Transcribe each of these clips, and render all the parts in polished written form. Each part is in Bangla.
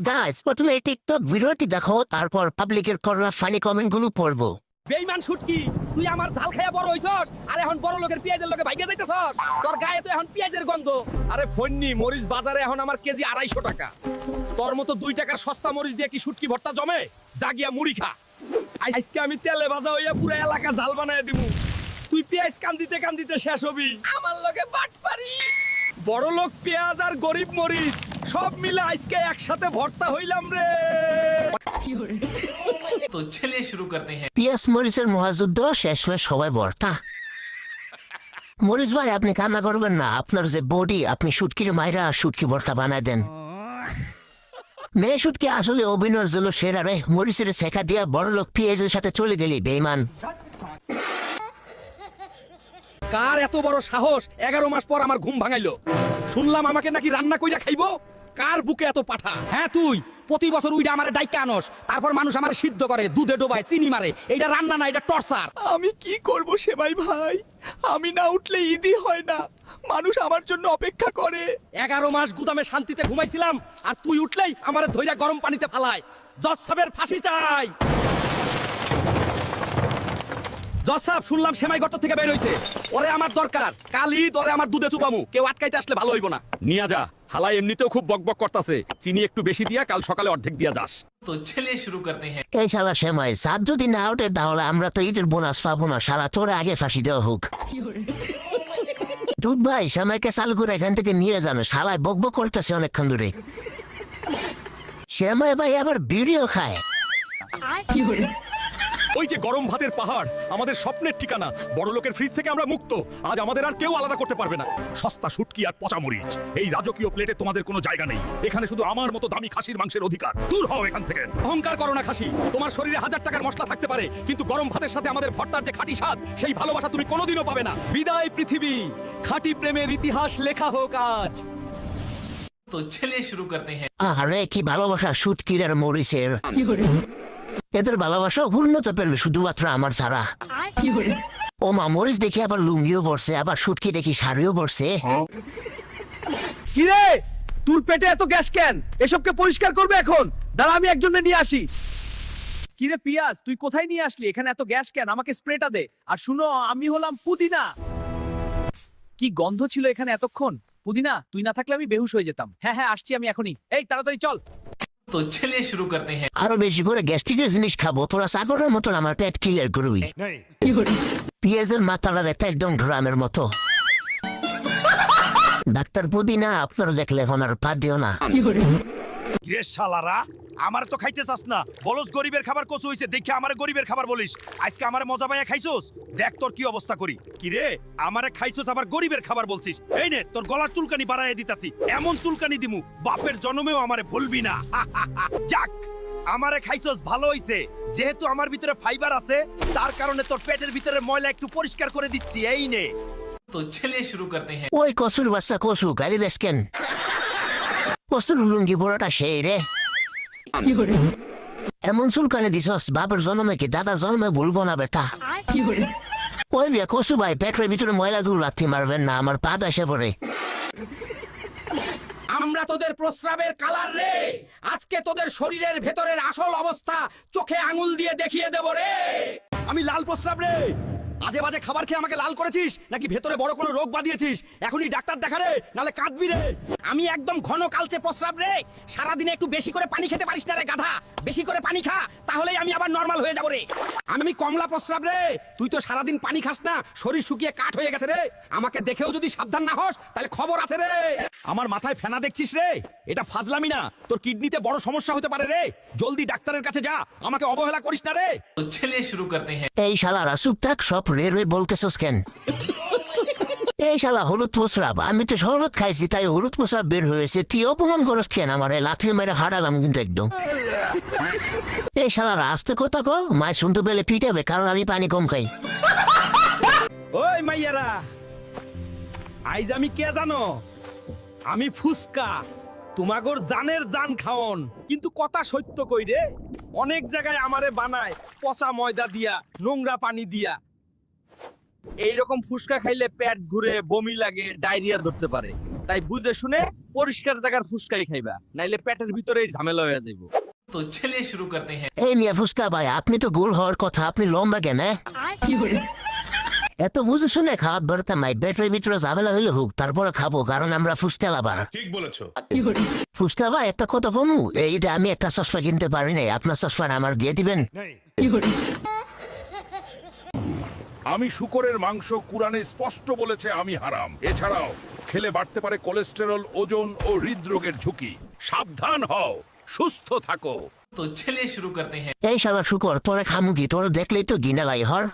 গাইস প্রথমে এই টিকটক ভিডিওটি দেখো, তারপর পাবলিকের করা ফানি কমেন্ট গুলো পড়বো। বেঈমান শুটকি, তুই আমার ঝাল খাইয়া বড় হইছস, আর এখন বড় লোকের পেঁয়াজের লগে ভাইগা যাইতেছস। তোর গায়ে তো এখন পেঁয়াজের গন্ধ। আরে ফন্নি, মরিচ বাজারে এখন আমার কেজি 250 টাকা। তোর মতো 2 টাকার সস্তা মরিচ দিয়ে কি শুটকি ভর্তা জমে? জাগিয়া মুড়ি খা। আজকে আমি তেলে ভাজা হইয়া পুরো এলাকা ঝাল বানায় দিমু। তুই পেঁয়াজ কান্দিতে কান্দিতে শেষ হবি। আমার লগে বাটপারি। বড় লোক পেঁয়াজ আর গরিব মরিচ সব মিলে আজকে একসাথে ভর্তা হইলাম রে। तो चलिए शुरू करते हैं। পিয়াস মরিচের মহাযুদ্ধ শেষ হয়ে সবাই বর্তা। মরিচ ভাই আপনি কান্না করবেন না, আপনার যে বডি, আপনি শুটকির মাইরা শুটকি ভর্তা বানায় দেন। মেয়ে শুটকি আসলে অভিনয়ের জন্য সেরা রে। মরিচের শেখা দিয়া বড় লোক পেঁয়াজের সাথে চলে গেলি বেইমান। কার এত বড় সাহস 11 মাস পর আমার ঘুম ভাঙাইলো? শুনলাম আমাকে নাকি রান্না কইরা খাইবো। কার বুকে এত পাঠা? হ্যাঁ তুই প্রতি বছর উইডা আমারে ডাইকা আনস, তারপর মানুষ আমারে সিদ্ধ করে, দুধে ডোবায়, চিনি মারে। এটা রান্না না, এটা টর্চার। আমি কি করব সেবাই ভাই? আমি না উঠলে ঈদই হয় না, মানুষ আমার জন্য অপেক্ষা করে। 11 মাস গুদামে শান্তিতে ঘুমাইছিলাম, আর তুই উঠলেই আমারে ধইরা গরম পানিতে ফালায়। জজ সাহেবের ফাঁসি চাই। জজ সাহেব, শুনলাম সেমাই গর্ত থেকে বের হইছে। ওরে আমার দরকার, কালি তোরে আমার দুধে চুপামু। কেউ আটকাইতে আসলে ভালো হইব না। নিয়া যা, হালাই এমনিতেও খুব বকবক করতাছে। চিনি একটু বেশি দিয়া কাল সকালে অর্ধেক দিয়া যাস। तो चलिए शुरू करते हैं। এই শালা সেমাই সাত যদি না ওঠে তাহলে আমরা তো ঈদের বোনাস পাবো না। শালা তোরে আগে ফাঁসি দেওয়া হোক। দুধ ভাই সেমাইকে চালু করে এখান থেকে নিয়ে যান, শালায় বকবক করতেছে অনেকক্ষণ ধরে। সেমাই ভাই আবার বিড়িও খায়। ওই যে গরম ভাতের পাহাড়, আমাদের স্বপ্নের ঠিকানা। বড় লোকের ফ্রিজ থেকে আমরা মুক্ত। আজ আমাদের আর কেউ আলাদা করতে পারবে না। সস্তা শুটকি আর পচা মরিচ, এই রাজকীয় প্লেটে তোমাদের কোনো জায়গা নেই। এখানে শুধু আমার মতো দামি খাসির মাংসের অধিকার। দূর হও এখান থেকে। অহংকার করো না খাসি। তোমার শরীরে 1000 টাকার মশলা থাকতে পারে, কিন্তু গরম ভাতের সাথে আমাদের ভর্তার যে খাঁটি স্বাদ, সেই ভালোবাসা তুমি কোনোদিনও পাবে না। বিদায় পৃথিবী, খাঁটি প্রেমের ইতিহাস লেখা হোক আজ। तो चलिए शुरू करते हैं। আরে কি ভালোবাসা শুটকির আর মরিচের। এদের ভালোবাসা উন্নত পেল শুধুমাত্র আমার ছাড়া। ও মা, মরিচ দেখি আবার লুঙ্গিও পড়ছে, আবার শুটকি দেখি শাড়িও পড়ছে। কিরে, তোর পেটে এত গ্যাস কেন? এসবকে পরিষ্কার করবে এখন। দাঁড়া, আমি একজনকে নিয়ে আসি। কিরে পিয়াজ, তুই কোথায় নিয়ে আসলি? এখানে এত গ্যাস কেন? আমাকে স্প্রেটা দে। আর শুনো, আমি হলাম পুদিনা। কি গন্ধ ছিল এখানে এতক্ষণ? পুদিনা, তুই না থাকলে আমি বেহুশ হয়ে যেতাম। হ্যাঁ হ্যাঁ, আসছি আমি এখনই। এই তাড়াতাড়ি চল। तो चलिए शुरू करते हैं। আরো বেশি করে গ্যাস্ট্রিকের জিনিস খাবো, তোরা সাগরের মতন আমার পেট ক্লিয়ার করবি। পেঁয়াজের মাথাটা দেখতে একদম গ্রামের মতো। ডাক্তার পুদিনা, আপনারা দেখলে এখন আর পা দিও না। রে শালারা, আমার তো খাইতে চাস না। বলস গরিবের খাবার কচু হইছে দেখে আমারে গরিবের খাবার বলিস। আজকে আমারে মজা পাইয়া খাইছস, দেখ তোর কি অবস্থা করি। কি রে, আমারে খাইছস আবার গরিবের খাবার বলছিস? এই নে তোর গলার চুলকানি বাড়াইয়া দিতাছি। এমন চুলকানি দিমু বাপের জন্মেও আমারে ভুলবি না। যাক, আমারে খাইছস ভালো হইছে। যেহেতু আমার ভিতরে ফাইবার আছে, তার কারণে তোর পেটের ভিতরে ময়লা একটু পরিষ্কার করে দিচ্ছি। এই নে। तो चलिए शुरू करते हैं। ওই কসুর বাচ্চা কসু, গাড়ি দেশ কেন? কসুর লুঙ্গি বড়টা সেই রে। এমন চুলকানি দিছস, বাপের জন্মে কি দাদা জন্মে ভুলবো না বেটা। ওই বিয়া কসু ভাই, পেটের ভিতরে ময়লা দূর লাগতে মারবেন না, আমার পা এসে পড়ে। আমরা তোদের প্রস্রাবের কালার রে। আজকে তোদের শরীরের ভেতরের আসল অবস্থা চোখে আঙুল দিয়ে দেখিয়ে দেব রে। আমি লাল প্রস্রাব রে। আজে বাজে খাবার খেয়ে আমাকে লাল করেছিস, নাকি ভেতরে বড় কোনো রোগ বাঁধিয়েছিস? এখনই ডাক্তার দেখা রে, নালে কাঁদবি রে। আমি একদম ঘন কালচে প্রস্রাব রে। সারাদিনে একটু বেশি করে পানি খেতে পারিস না রে গাধা। বেশি করে পানি খা, তাহলেই আমি আবার নরমাল হয়ে যাব রে। আমি কমলা প্রস্রাব রে। তুই তো সারাদিন পানি খাস না, শরীর শুকিয়ে কাঠ হয়ে গেছে রে। আমাকে দেখেও যদি সাবধান না হস, তাহলে খবর আছে রে। আমার মাথায় ফেনা দেখছিস রে? এটা ফাজলামি না, তোর কিডনিতে বড় সমস্যা হতে পারে রে। জলদি ডাক্তারের কাছে যা, আমাকে অবহেলা করিস না রে। तो चलिए शुरू करते हैं। এই শালারা চুপ থাক, সব রেলওয়ে বলতেছস কেন? এই শালা হলুদ প্রস্রাব, আমি তো শরবত খাইছি তাই হলুদ প্রস্রাব বের হয়েছে। তুই অপমান করস কেন? আমার লাথি মেরে হারালাম কিন্তু একদম। এই শালারা আস্তে কথা কো, মায় শুনতে পেলে পিটাবে, কারণ আমি পানি কম খাই। ওই মাইয়ারা, আইজ আমি কে জানো? আমি ফুসকা, তোমাগর জানের জান খাওন। কিন্তু কথা সত্য কই রে, অনেক জায়গায় আমারে বানায় পচা ময়দা দিয়া, নোংরা পানি দিয়া। এইরকম ফুসকা খাইলে পেট ঘুরে, বমি লাগে, ডায়রিয়া ধরতে পারে। তাই বুঝে শুনে পরিষ্কার জায়গার ফুসকাই খাইবা, নাইলে পেটের ভিতরেই ঝামেলা হয়ে যাইব। तो चलिए शुरू करते हैं। এই মিয়া ফুসকা ভাই, আপনি তো গোল হওয়ার কথা, আপনি লম্বা কেন? এত বুঝে শুনে খাওয়ার দরকার নাই, ব্যাটারির ভিতরে ঝামেলা হইলে হোক, তারপরে খাবো, কারণ আমরা ফুসকা লাভার। ঠিক বলেছো। ফুসকা ভাই একটা কথা কমু, এইটা আমি একটা চশমা কিনতে পারি নাই, আপনার চশমা আমার দিয়ে দিবেন? আমি শুকরের মাংস কুরআনে স্পষ্ট বলেছে আমি হারাম। এছাড়াও খেলে বাড়তে পারে কোলেস্টেরল, ওজন ও হৃদরোগের ঝুঁকি। সাবধান হও, সুস্থ থাকো। तो चलिए शुरू करते हैं। এই শালা শুকর, তোরে খামু কি? তোর দেখলেই তো গিনা লাই হর।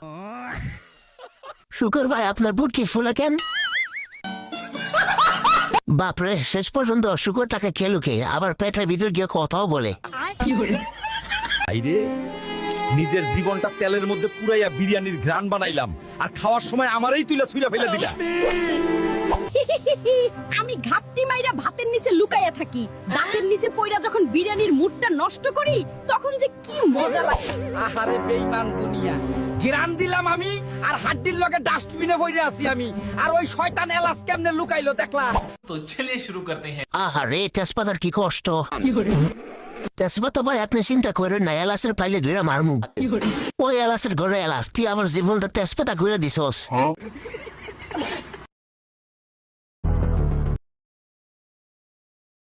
শুকর ভাই, আপনার বুট কি ফুলে কেন? বাপরে, শেষ পর্যন্ত শুকরটাকে খেলু কে, আবার পেটের ভিতর গিয়ে কথাও বলে। আইরে, নিজের জীবনটা তেলের মধ্যে পুরাইয়া বিরিয়ানির ঘ্রাণ বানাইলাম, আর খাওয়ার সময় আমারই তুইলা ছুঁড়া ফেলে দিলা। আমি ঘাপটি মাইরা ভাতের নিচে লুকাইয়া থাকি, দাঁতের নিচে পইরা যখন বিরিয়ানির মুডটা নষ্ট করি, তখন যে কি মজা লাগে। আহারে বেঈমান দুনিয়া, ঘ্রাণ দিলাম আমি, আর হাড্ডির লগে ডাস্টবিনে বইরে আছি আমি, আর ওই শয়তান এলাচ কেমনে লুকাইলো দেখলা? तो चलिए शुरू करते हैं। আহারে, তেজপাতার কি কষ্ট। তেজপাতা ভাই, আপনি চিন্তা করেন না, এলাচের পাইলে ধুইরা মারমু। ওই এলাচের ঘরে এলাচ, তুই আমার জীবনটা তেজপাতা করে দিছস।